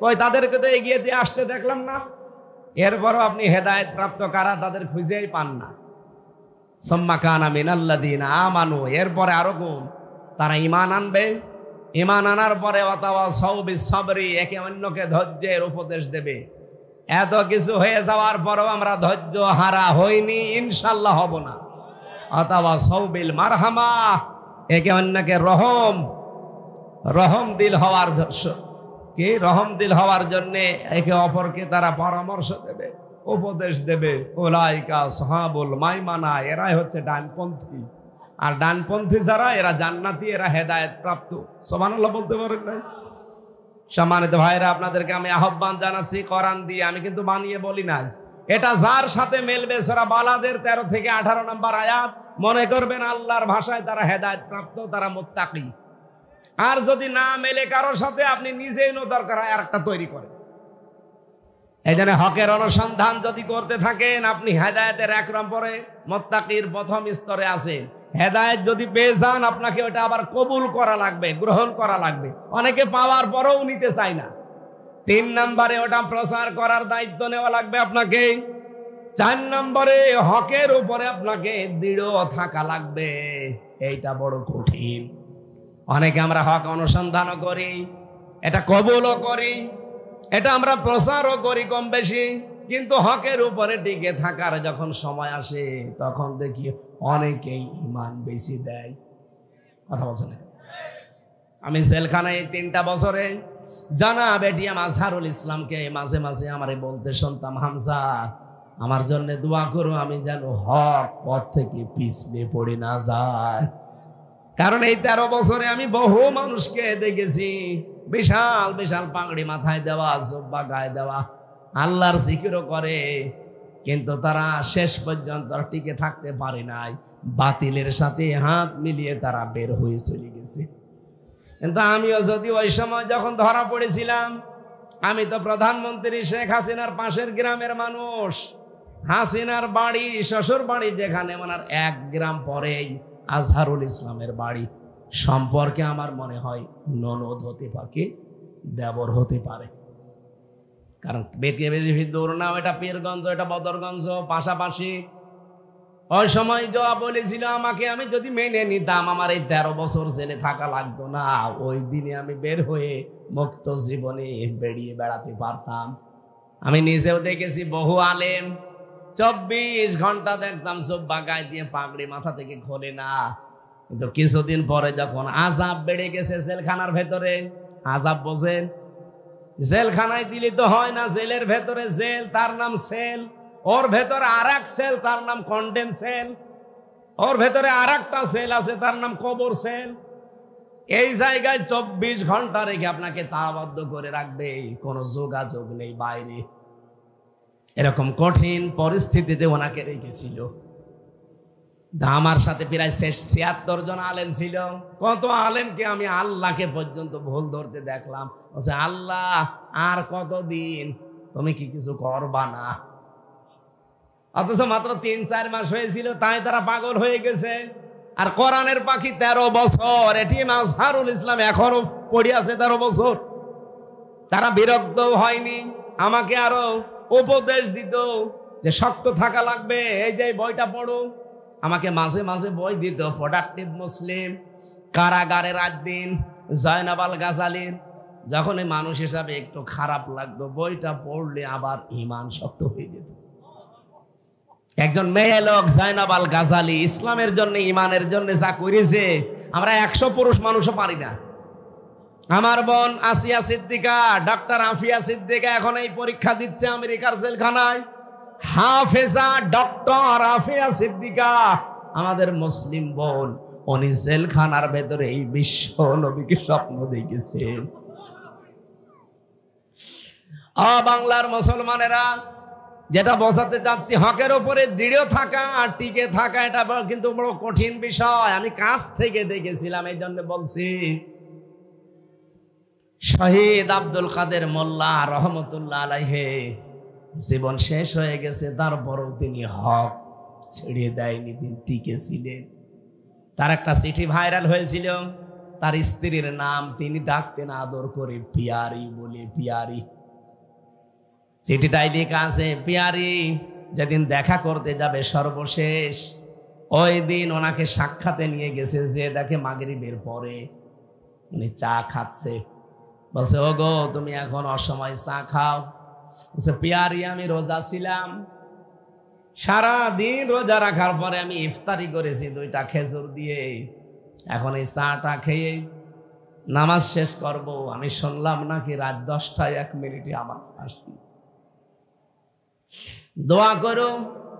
কই তাদেরকে তো এগিয়ে দিয়ে আসতে দেখলাম না। এরপরও আপনি হেদায়েত প্রাপ্ত কারা তাদের খুঁজেই পান না। সুম্মা কানা মিনাল্লাযীনা আমানু, এরপরে আরো গুণ, তারা ঈমান আনবে, ঈমান আনার পরে ওয়াতাওয়াসাউ বিস-সাবরি, একে অন্যকে ধৈর্যের উপদেশ দেবে। এত কিছু হয়ে যাওয়ার পরেও আমরা ধৈর্য হারা হইনি, ইনশাআল্লাহ হব না। ওয়াতাওয়াসাউ বিল মারহামা, একে অন্যকে রহম দিল হওয়ার কি রহম দিল হওয়ার জন্য একে অপরকে তারা পরামর্শ দেবে, উপদেশ দেবে। উলাইকা আসহাবুল মাইমানা, এরাই হচ্ছে ডানপন্থী। আর ডানপন্থী যারা, এরা জান্নাতি, এরা হেদায়েত প্রাপ্ত। সুবহানাল্লাহ বলতে পারেন না? সম্মানিত ভাইরা, আপনাদেরকে আমি আহ্বান জানাচ্ছি কোরআন দিয়ে, আমি কিন্তু বানিয়ে বলি না। এটা যার সাথে মেলবে সূরা বালাদের 13 থেকে 18 নম্বর আয়াত, মনে করবেন আল্লাহর ভাষায় তারা হেদায়েত প্রাপ্ত, তারা মুত্তাকি। আর যদি না মেলে কারোর সাথে, আপনি নিজেই দরকার হয় আরেকটা তৈরি করেন। এই জন্য হকের অনুসন্ধান যদি করতে থাকেন, আপনি হেদায়েতের 1 নম্বরে মুত্তাকির প্রথম স্তরে আছেন। হেদায়েত যদি পেয়ে যান, আপনাকে ওটা আবার কবুল করা লাগবে, গ্রহণ করা লাগবে। অনেকে পাওয়ার পরেও নিতে চায় না। 3 নম্বরে ওটা প্রচার করার দায়িত্ব নেওয়া লাগবে আপনাকে। 4 নম্বরে হকের উপরে আপনাকে দৃঢ় থাকা লাগবে। এইটা বড় কঠিন। অনেকে আমরা হক অনুসন্ধানও করি, এটা কবুলও করি, এটা আমরা প্রচারও করি কম বেশি, কিন্তু হকের উপরে টিকে থাকার যখন সময় আসে, তখন দেখি অনেকেই ঈমান বেশি দেয়। কথা বলছেন? আমি জেলখানায় 3টা বছরে জানাব এটিএম আজহারুল ইসলামকে মাঝে মাঝে আমারে বলতে শুনতাম, হামজা আমার জন্য দোয়া করো, আমি যেন হক পথ থেকে পিছলে পড়ে না যায়। কারণ এই 13 বছরে আমি বহু মানুষকে দেখেছি, বিশাল বিশাল পাগড়ি মাথায় দেওয়া, জুব্বা গায়ে দেওয়া, আল্লাহর জিকিরও করে, কিন্তু তারা শেষ পর্যন্ত টিকে থাকতে পারে নাই। বাতিলের সাথে হাত মিলিয়ে তারা বের হয়ে চলে গেছে। কিন্তু আমিও যদি ওই সময় যখন ধরা পড়েছিলাম, আমি তো প্রধানমন্ত্রী শেখ হাসিনার পাশের গ্রামের মানুষ। হাসিনার বাড়ি, শ্বশুর বাড়ি যেখানে, ওনার 1 গ্রাম পরেই আজহারুল ইসলামের বাড়ি। সম্পর্কে আমার মনে হয় ননদ হতে পারে, দেবর হতে পারে। কারণ বেঁকে বেশি দূর না, এটা পীরগঞ্জ, এটা বদরগঞ্জ পাশাপাশি। ওই সময় জবাব বলেছিল আমাকে, আমি যদি মেনে নিতাম আমার এই 13 বছর জেলে থাকা লাগতো না, ওই দিনে আমি বের হয়ে মুক্ত জীবনে বেরিয়ে বেড়াতে পারতাম। আমি নিজেও দেখেছি বহু আলেম 24 ঘন্টা দেখতাম জুব্বা গায়ে দিয়ে, পাগড়ি মাথা থেকে খোলে না। কিন্তু কিছুদিন পরে যখন আযাব বেড়ে গেছে জেলখানার ভেতরে, আযাব বোঝেন, জেলখানায় দিলে তো হয় না, জেলের ভেতরে জেল, তার নাম সেল, ওর ভেতরে আর এক সেল, তার নাম কন্ডেম সেল, ওর ভেতরে আর একটা সেল আছে, তার নাম কবর সেল। এই জায়গায় 24 ঘন্টা রেখে আপনাকে তালাবদ্ধ করে রাখবে, কোনো যোগাযোগ নেই বাইরে। এরকম কঠিন পরিস্থিতিতে ওনাকে রেখেছিল। আমার সাথে প্রায় 76 জন আলেম ছিল। কত আলেমকে আমি আল্লাহকে পর্যন্ত ভুল ধরতে দেখলাম, বলছে আল্লাহ আর কতদিন, তুমি কি কিছু করবা না? অথচ মাত্র 3-4 মাস হয়েছিল, তাই তারা পাগল হয়ে গেছে। আর কোরআনের পাখি 13 বছর, এটি আজহারুল ইসলাম এখনো পড়ে আছে 13 বছর। তারা বিরক্ত হয়নি, আমাকে আরো উপদেশ দিত যে শক্ত থাকা লাগবে, এই যে বইটা পড়ো। আমাকে মাঝে মাঝে বই দিত, প্রোডাক্টিভ মুসলিম, কারাগারের একদিন, জয়নাব আল গাজালির। যখন এই মানুষ হিসাবে একটু খারাপ লাগতো, বইটা পড়লে আবার ঈমান শক্ত হয়ে যেত। একজন মেয়ে লোক জয়নাব আল গাজালি ইসলামের জন্য, ঈমানের জন্য যা করেছে, আমরা 100 পুরুষ মানুষও পারি না। আমার বোন আসিয়া সিদ্দিকা, ডক্টর আফিয়া সিদ্দিকা এখন এই পরীক্ষা দিচ্ছে আমেরিকার জেলখানায়। হাফেজা ডক্টর আফিয়া সিদ্দিকা, আমাদের মুসলিম বোন, উনি জেলখানার ভেতরে এই বিশ্ব নবীকে স্বপ্ন দেখেছেন। বাংলার মুসলমানেরা, যেটা বোঝাতে চাচ্ছি, হকের উপরে দৃঢ় থাকা আর টিকে থাকা, এটা কিন্তু বড় কঠিন বিষয়। আমি কাছ থেকে দেখেছিলাম, এই জন্য বলছি। শহীদ আব্দুল কাদের মোল্লা রহমতুল্লাহ আলাইহি জীবন শেষ হয়ে গেছে, তারপরও তিনি হক ছেড়ে দেয়নি, তিনি টিকে ছিলেন। তার একটা চিঠি ভাইরাল হয়েছিল, তার স্ত্রীর নাম তিনি ডাকতেন আদর করে পিয়ারি বলে, পিয়ারি। চিঠিটাই লেখা আছে, পিয়ারি যেদিন দেখা করতে যাবে সর্বশেষ, ওই দিন ওনাকে সাক্ষাতে নিয়ে গেছে, যে দেখে মাগরিবের পরে উনি চা খাচ্ছে। বলছে, ও গো, তুমি এখন অসময় চা খাও? বলছে, পিয়ারি আমি রোজা ছিলাম, সারা দিন রোজা রাখার পরে আমি ইফতারি করেছি 2টা খেজুর দিয়ে, এখন এই চাটা খেয়ে নামাজ শেষ করব। আমি শুনলাম নাকি রাত 10টায় 1 মিনিটে আমার ফাঁসি। দোয়া করো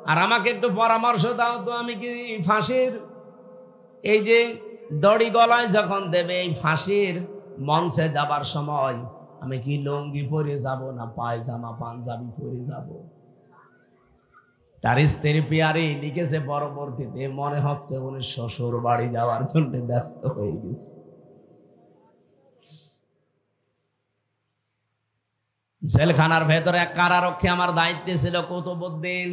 আর আমাকে একটু পরামর্শ দাও তো, আমি কি ফাঁসির এই যে দড়ি গলায় যখন দেবে, এই ফাঁসির মঞ্চে যাবার সময় আমি কি লুঙ্গি পরে যাব না পায়জামা পাঞ্জাবি পরে যাব? তার স্ত্রী পিয়ারি লিখেছে, পরবর্তীতে মনে হচ্ছে উনি শ্বশুর বাড়ি যাওয়ার জন্য ব্যস্ত হয়ে গেছে। জেলখানার ভেতরে এক কারারক্ষী আমার দায়িত্বে ছিল, কুতুবউদ্দিন।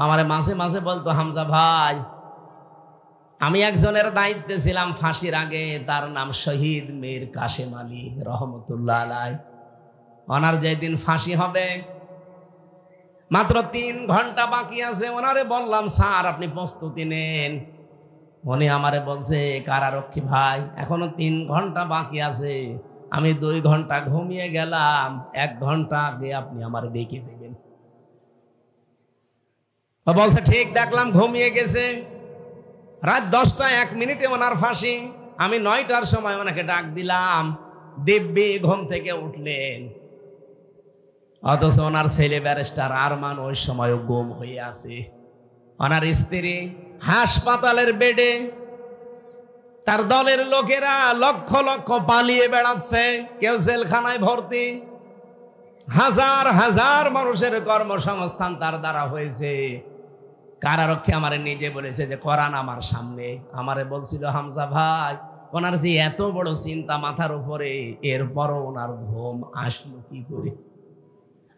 আমার মাঝে মাঝে বলতো, হামজা ভাই, আমি একজনের দায়িত্বে ছিলাম ফাঁসির আগে, তার নাম শহীদ মীর কাশেম আলী রহমতুল্লাহ আলাইহি। ওনার যেদিন ফাঁসি হবে, মাত্র 3 ঘন্টা বাকি আছে, ওনারে বললাম, স্যার আপনি প্রস্তুতি নেন। উনি আমারে বলছে, কারারক্ষী ভাই, এখনো 3 ঘন্টা বাকি আছে, আমি 2 ঘন্টা ঘুমিয়ে গেলাম, 1 ঘন্টা আগে আপনি আমার ডেকে দেবেন। বলছে, ঠিক দেখলাম ঘুমিয়ে গেছে। রাত 10টা 1 মিনিটে ওনার ফাঁসি। আমি 9টার সময় ওনাকে ডাক দিলাম, দিব্যি ঘুম থেকে উঠলেন। অথচ ওনার ছেলে ব্যারিস্টার আরমান ওই সময়ও গুম হয়ে আছে। ওনার স্ত্রী হাসপাতালের বেডে, তার দলের লোকেরা লক্ষ লক্ষ পালিয়ে বেড়াচ্ছে, কেউ জেলখানায় ভর্তি। হাজার হাজার মানুষের কর্মসংস্থান তার দ্বারা হয়েছে। কারারক্ষী আমারে নিজে বলেছে যে কোরআন আমার সামনে, আমারে বলছিল, হামজা ভাই, ওনার যে এত বড় চিন্তা মাথার উপরে, এরপরও ওনার ঘুম আসলো কি করে?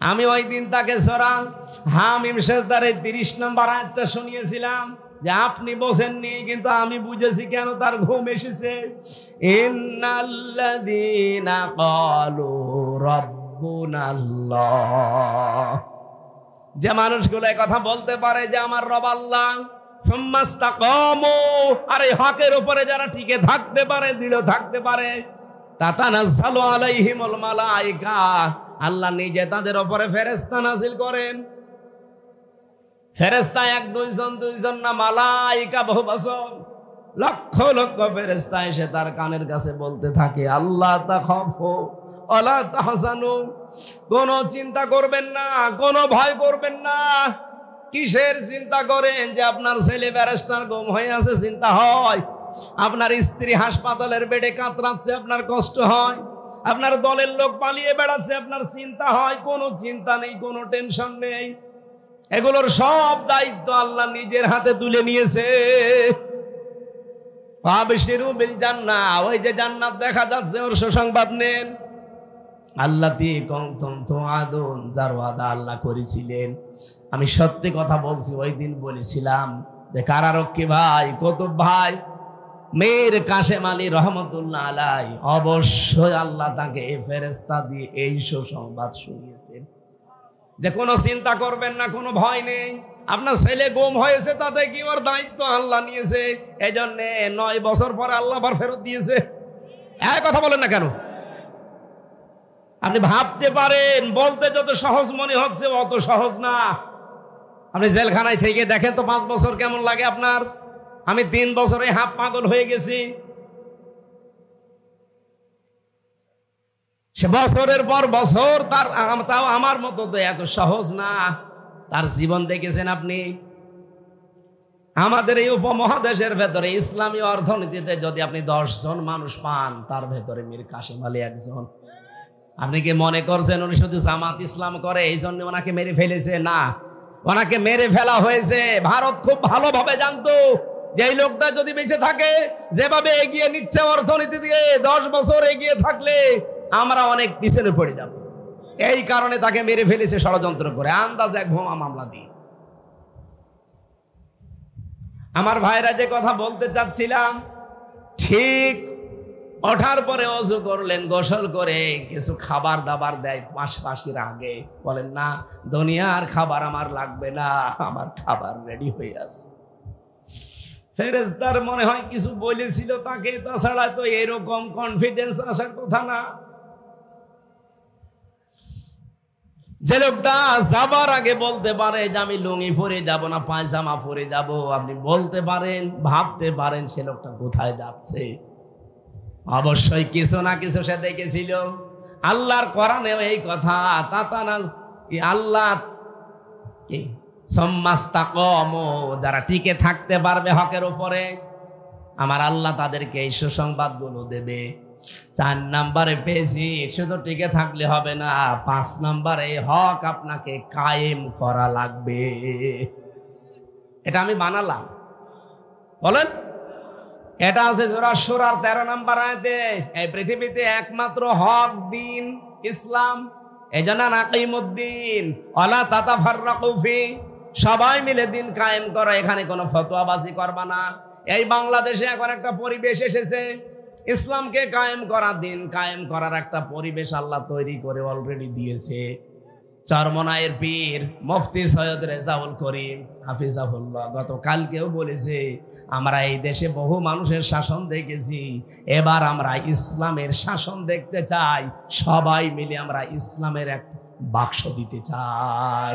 আমি ওই দিন তাকে সূরা হামিম সেজদারে 30 নম্বর আয়াতটা শুনিয়েছিলাম, যে আপনি বোঝেননি, কিন্তু আমি বুঝেছি কেন তার ঘুম এসেছে। ইন্নাল্লাযীনা ক্বালু রাব্বুনাল্লাহ, যে মানুষগুলো এই কথা বলতে পারে যে আমার রব আল্লাহ, সুম্মাস্তাকামু, আর এই হকের উপরে যারা টিকে থাকতে পারে, দৃঢ় থাকতে পারে, তাতানাজ্জালু আলাইহিমুল মালায়েকা, আল্লাহ নিজে তাদের উপরে ফেরেশতা নাযিল করেন। ফেরেশতা এক দুইজন না, মালাইকা বহু বছর, লক্ষ লক্ষ ফেরেশতা এসে তার কানের কাছে বলতে থাকে, আল্লাহ তাখাফু ওয়ালা তাহজানু, কোনো চিন্তা করবেন না, কোনো ভয় করবেন না। কিসের চিন্তা করেন? যে আপনার ছেলে ব্যারিস্টার গুম হয়ে আছে, চিন্তা হয়। আপনার স্ত্রী হাসপাতালের বেডে কাতরাচ্ছে, আপনার কষ্ট হয়। আপনার দলের লোক পালিয়ে বেড়াচ্ছে, আপনার চিন্তা হয়। কোনো চিন্তা নেই, কোনো টেনশন নেই। এগুলোর সব দায়িত্ব আল্লাহ নিজের হাতে তুলে নিয়েছে। আবশিরু বিল জান্নাহ, ওই যে জান্নাত দেখা যাচ্ছে, ওর সুসংবাদ নেন। আল্লাতী কুনতুম তুআদুন, যার ওয়াদা আল্লাহ করেছিলেন। আমি সত্যি কথা বলছি, ওই দিন বলেছিলাম যে কারারক্ষী ভাই, কুতুব ভাই মীর কাশেম আলী রহমতুল্লাহ আলাইহি, অবশ্যই আল্লাহ তাকে ফেরেশতা দিয়ে এই সুসংবাদ শুনিয়েছেন যে কোনো চিন্তা করবেন না, কোনো ভয় নেই। আপনার ছেলে গুম হয়েছে, তাতে কি ওর দায়িত্ব আল্লাহ নিয়েছে। এই জন্য 9 বছর পরে আল্লাহ আবার ফেরত দিয়েছে। এক কথা বলেন না কেন? আপনি ভাবতে পারেন, বলতে যত সহজ মনে হচ্ছে অত সহজ না। আপনি জেলখানায় থেকে দেখেন তো 5 বছর কেমন লাগে আপনার। আমি 3 বছরে হাফ পাগল হয়ে গেছি। সে বছরের পর বছর, তাও আমার মতো তো এত সহজ না। তার জীবন দেখেছেন আপনি। আমাদের এই উপমহাদেশের ভেতরে ইসলামী অর্থনীতিতে যদি আপনি 10 জন মানুষ পান, তার ভেতরে মীর কাশেম আলী একজন। আপনি কি মনে করছেন উনি শুধু জামাত ইসলাম করে এই জন্য ওনাকে মেরে ফেলেছে? না, ওনাকে মেরে ফেলা হয়েছে। ভারত খুব ভালোভাবে জানতো যে এই লোকটা যদি বেঁচে থাকে, যেভাবে এগিয়ে নিচ্ছে অর্থনীতি দিয়ে, 10 বছর এগিয়ে থাকলে আমরা অনেক পিছনে পড়ে যাব। এই কারণে তাকে মেরে ফেলেছে ষড়যন্ত্র করে, আন্দাজে এক বোমা মামলা দিয়ে। আমার ভাইরা যে কথা বলতে চাচ্ছিলাম, ঠিক ওঠার পরে ওযু করলেন, গোসল করে কিছু খাবার দাবার দেয় পাশাপাশির আগে, বলেন না দুনিয়ার খাবার আমার লাগবে না, আমার খাবার রেডি হয়ে আছে। ফেরেশতার মনে হয় কিছু বলেছিল তাকে, তাছাড়া তো এরকম কনফিডেন্স আসার কথা না। যে লোকটা যাবার আগে বলতে পারে যে আমি লুঙ্গি পরে যাব না, পায়জামা পরে যাব, আপনি বলতে পারেন, ভাবতে পারেন সে লোকটা কোথায় যাচ্ছে। অবশ্যই কিছু না কিছু সে দেখেছিল। আল্লাহর কোরআনে এই কথা, তাতানা আল্লাহ কি সাম্মাস্তাকামু, যারা টিকে থাকতে পারবে হকের উপরে, আমার আল্লাহ তাদেরকে এই সুসংবাদগুলো দেবে। 4 নম্বরে পেয়েছি, শুধু টিকে থাকলে হবে না, 5 নম্বরে হক আপনাকে কায়েম করা লাগবে। এটা আমি বানালাম, বলেন। এটা আছে সূরা সূরার 13 নম্বর আয়াতে। এই পৃথিবীতে একমাত্র হক দিন ইসলাম। এজন্য নাকিমুদ্দিন ওয়ালা তাতাফাররাকু ফি, সবাই মিলে দিন কায়েম করো, এখানে কোনো ফতোয়াবাজি করবা না। এই বাংলাদেশে এখন একটা পরিবেশ এসেছে, ইসলামকে কায়েম করা, দিন কায়েম করার একটা পরিবেশ আল্লাহ তৈরি করে অলরেডি দিয়েছে। চরমনায়ের পীর মুফতি সৈয়দ রেজাউল করিম হাফিজাহুল্লাহ গতকালকেও বলেছে, আমরা এই দেশে বহু মানুষের শাসন দেখেছি, এবার আমরা ইসলামের শাসন দেখতে চাই। সবাই মিলে আমরা ইসলামের এক বাক্স দিতে চাই।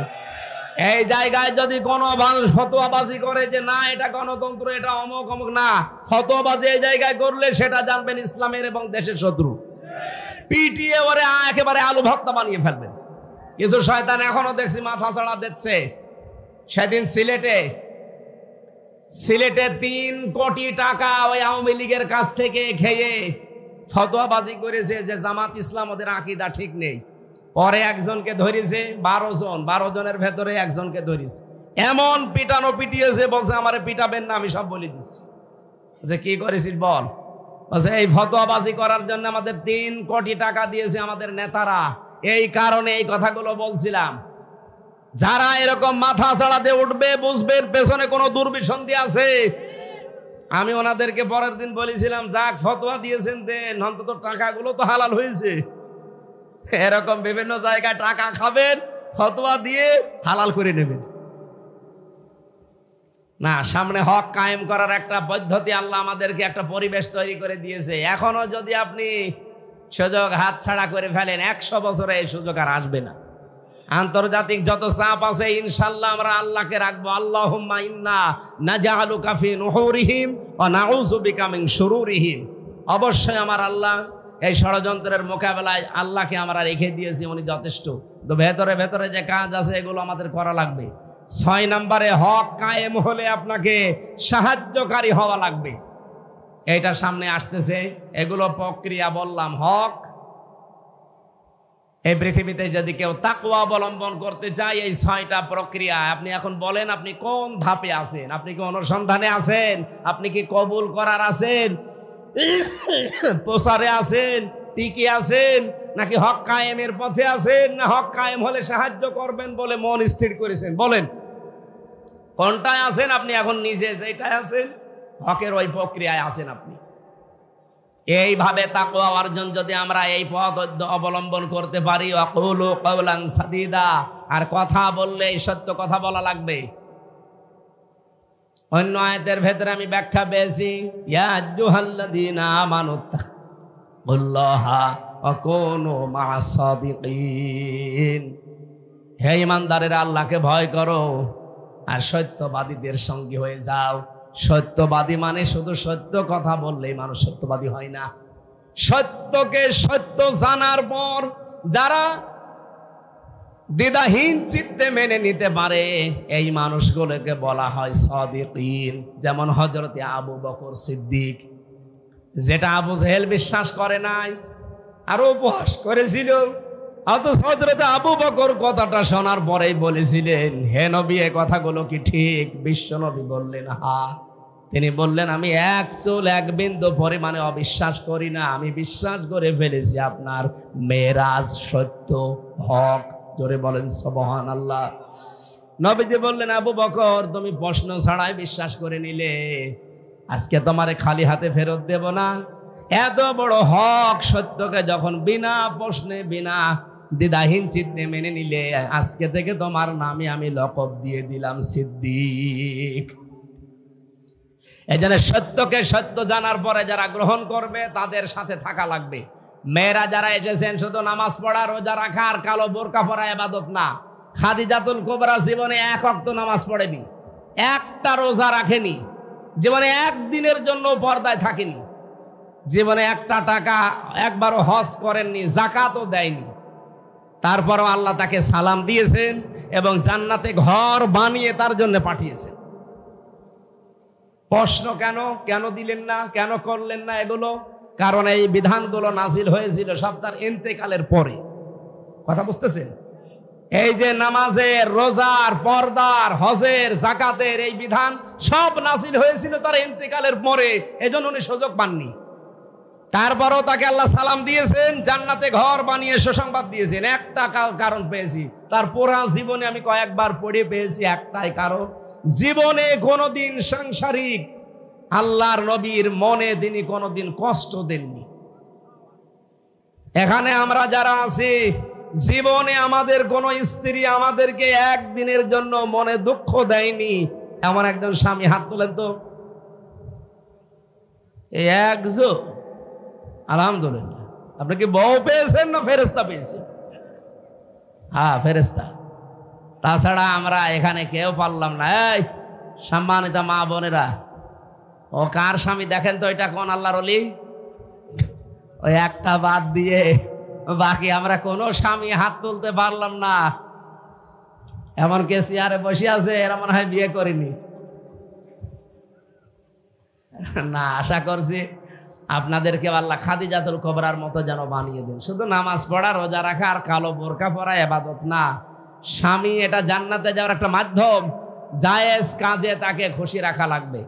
এই জায়গায় যদি কোনো মানুষ ফতোয়াবাজি করে যে না এটা গণতন্ত্র, এটা অমুক অমুক, না, ফতোয়াবাজি এই জায়গায় করলে সেটা জানবেন ইসলামের এবং দেশের শত্রু। পিটিয়ে ওরে একেবারে আলু ভর্তা বানিয়ে ফেলবেন। কিছু শয়তান এখনো দেখছি মাথা ছাড়া দিচ্ছে। সেদিন সিলেটে 3 কোটি টাকা ওই আওয়ামী লীগের কাছ থেকে খেয়ে ফতোয়াবাজি করেছে যে জামাত ইসলাম ওদের আকীদা ঠিক নেই। পরে একজনকে ধরেছে, 12 জনের ভেতরে একজনকে ধরেছে। এমন পিটানো পিটিয়েছে, বলছে আমারে পিটাবেন না, আমি সব বলে দিচ্ছি। যে কি করেছিস বল? বলছে এই ফতোয়াবাজি করার জন্য আমাদের 3 কোটি টাকা দিয়েছে আমাদের নেতারা। এই কারণে এই কথাগুলো বলছিলাম। যারা এরকম মাথা ছাড়াতে উঠবে, বুঝবেন পেছনে কোনো দুর্বিসন্ধি আছে। আমি ওনাদেরকে পরের দিন বলেছিলাম, যাক ফতোয়া দিয়েছেন দেন, অন্তত টাকাগুলো তো হালাল হয়েছে। এরকম বিভিন্ন জায়গায় টাকা খাবেন, ফতোয়া দিয়ে হালাল করে নেবেন না। সামনে হক কায়েম করার একটা পদ্ধতি আল্লাহ আমাদেরকে একটা পরিবেশ তৈরি করে দিয়েছে। এখনো যদি আপনি সুযোগ হাতছাড়া করে ফেলেন, 100 বছরে এই সুযোগ আর আসবে না। আন্তর্জাতিক যত চাপ আছে ইনশাআল্লাহ আমরা আল্লাহকে রাখবো। আল্লাহুম্মা ইন্না নাজআলুকা ফি নুহুরিহিম ওয়া নাউযু বিকা মিন শুরুরিহিম। অবশ্যই আমার আল্লাহ এই ষড়যন্ত্রের মোকাবেলায় আল্লাহকে আমরা রেখে দিয়েছি, উনি যথেষ্ট। তো ভেতরে ভেতরে যে কাজ আছে এগুলো আমাদের করা লাগবে। 6 নম্বরে হক কায়েম হলে আপনাকে সাহায্যকারী হওয়া লাগবে। এইটা সামনে আসতেছে, এগুলো প্রক্রিয়া বললাম। হক, এই পৃথিবীতে যদি কেউ তাকওয়া অবলম্বন করতে চায় এই 6টা প্রক্রিয়া। আপনি এখন বলেন আপনি কোন ধাপে আছেন? আপনি কি অনুসন্ধানে আছেন? আপনি কি কবুল করার আছেন, প্রচারে আছেন, টিকে আছেন, নাকি হক কায়েমের পথে আছেন? না হক কায়েম হলে সাহায্য করবেন বলে মন স্থির করেছেন? বলেন কোনটায় আছেন আপনি এখন? নিজে যেটায় আছেন হকের ওই প্রক্রিয়ায় আছেন আপনি। এইভাবে তাকওয়া অর্জন যদি আমরা এই পথ অবলম্বন করতে পারি, ওয়াকুলু কাওলান সাদীদা, আর কথা বললে সত্য কথা বলা লাগবে। অন্য আয়াতের ভেতরে আমি ব্যাখ্যা পেয়েছি, ইয়া আইয়ুহাল্লাযীনা আমানুত্তাকুল্লাহা ওয়া কুনু মা'আস সাদিকিন। হে ঈমানদারেরা, আল্লাহকে ভয় করো আর সত্যবাদীদের সঙ্গী হয়ে যাও। সত্যবাদী মানে শুধু সত্য কথা বললেই মানুষ সত্যবাদী হয় না। সত্যকে সত্য জানার পর যারা দ্বিধাহীন চিত্তে মেনে নিতে পারে এই মানুষগুলোকে বলা হয় সাদিকিন। যেমন হযরতে আবু বকর সিদ্দিক, যেটা আবু জেহেল বিশ্বাস করে নাই আর উপহাস করেছিল, অথচ হযরতে আবু বকর কথাটা শোনার পরেই বলেছিলেন, হে নবী এই কথাগুলো কি ঠিক? বিশ্ব নবী বললেন হ্যাঁ। তিনি বললেন, আমি এক চুল এক বিন্দু পরিমাণে অবিশ্বাস করি না, আমি বিশ্বাস করে ফেলেছি আপনার মেরাজ সত্য, হক। জোরে বলেন সুবহানাল্লাহ। নবীজি বললেন, আবু বকর তুমি প্রশ্ন ছাড়াই বিশ্বাস করে নিলে, আজকে তোমারে খালি হাতে ফেরত দেব না। এত বড় হক সত্যকে যখন বিনা প্রশ্নে বিনা দ্বিধাহীন চিত্তে মেনে নিলে, আজকে থেকে তোমার নামে আমি লকব দিয়ে দিলাম সিদ্দিক। এই জন্য সত্যকে সত্য জানার পরে যারা গ্রহণ করবে তাদের সাথে থাকা লাগবে। মেয়েরা যারা এসেছেন শুধু নামাজ পড়া, রোজা রাখা আর কালো বোরকা পরা ইবাদত না। খাদিজাতুল কুবরা জীবনে 1 ওয়াক্ত নামাজ পড়েনি, একটা রোজা রাখেনি, জীবনে একদিনের জন্য পর্দায় থাকেনি, জীবনে একটা টাকা একবারও হজ করেননি, যাকাতও দেয়নি। তারপরও আল্লাহ তাকে সালাম দিয়েছেন এবং জান্নাতে ঘর বানিয়ে তার জন্য পাঠিয়েছেন। প্রশ্ন কেন দিলেন না, কেন করলেন না এগুলো? কারণ এই বিধানগুলো নাজিল হয়েছিল সব তার ইন্তেকালের পরে। কথা বুঝতেছেন? এই যে নামাজের, রোজার, পর্দার, হজের, যাকাতের এই বিধান সব নাজিল হয়েছিল তার ইন্তেকালের পরে, এজন্য উনি সুযোগ পাননি। তারপরও তাকে আল্লাহ সালাম দিয়েছেন, জান্নাতে ঘর বানিয়ে সুসংবাদ দিয়েছেন। একটা কারণ পেয়েছি, তার পুরা জীবনে আমি কয়েকবার পড়ে পেয়েছি একটাই কারণ, জীবনে কোনোদিন সাংসারিক আল্লাহর নবীর মনে তিনি কোনোদিন কষ্ট দেননি। এখানে আমরা যারা আছি, জীবনে আমাদের কোন স্ত্রী আমাদেরকে একদিনের জন্য মনে দুঃখ দেয়নি এমন একজন স্বামী হাত তোলেন তো। এই একজন, আলহামদুলিল্লাহ। আপনি কি বউ পেয়েছেন না ফেরেশতা পেয়েছেন? হ্যাঁ, ফেরেশতা। তাছাড়া আমরা এখানে কেউ পারলাম না। এই সম্মানিত মা বোনেরা, ও কার স্বামী দেখেন তো, এটা কোন আল্লাহর ওলি? ওই একটা বাদ দিয়ে বাকি আমরা কোনো স্বামী হাত তুলতে পারলাম না। এমন কে চেয়ারে বসে আছে, এরা মনে হয় বিয়ে করেনি। না, আশা করছি আপনাদেরকে আল্লাহ খাদিজাতুল কুবরার মতো যেন বানিয়ে দেন। শুধু নামাজ পড়া, রোজা রাখা আর কালো বোরকা পরা ইবাদত না। স্বামী এটা জান্নাতে যাওয়ার একটা মাধ্যম। জায়েজ কাজে তাকে খুশি রাখা লাগবে।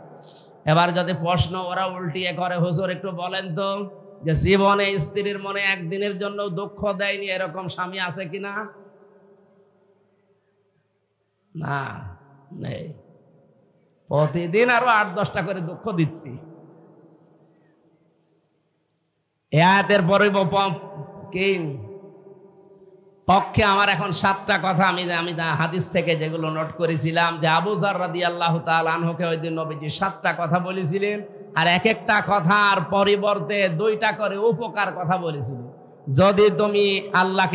এবার যদি প্রশ্ন ওরা উল্টিয়ে করে, হুজুর একটু বলেন তো যে জীবনে স্ত্রীর মনে একদিনের জন্য দুঃখ দেয়নি এরকম স্বামী আছে কিনা? না, নেই। প্রতিদিন আরো 8-10টা করে দুঃখ দিচ্ছি। এর পরে পক্ষে আমার এখন 7টা কথা আমি হাদিস থেকে যেগুলো নোট করেছিলাম, যে আবু যার রাদিয়াল্লাহু তাআলা আনহুকে ওই দিন নবীজি 7টা কথা বলেছিলেন, আর এক একটা কথার পরিবর্তে 2টা করে উপকার কথা বলেছিলেন। যদি তুমি আল্লাহকে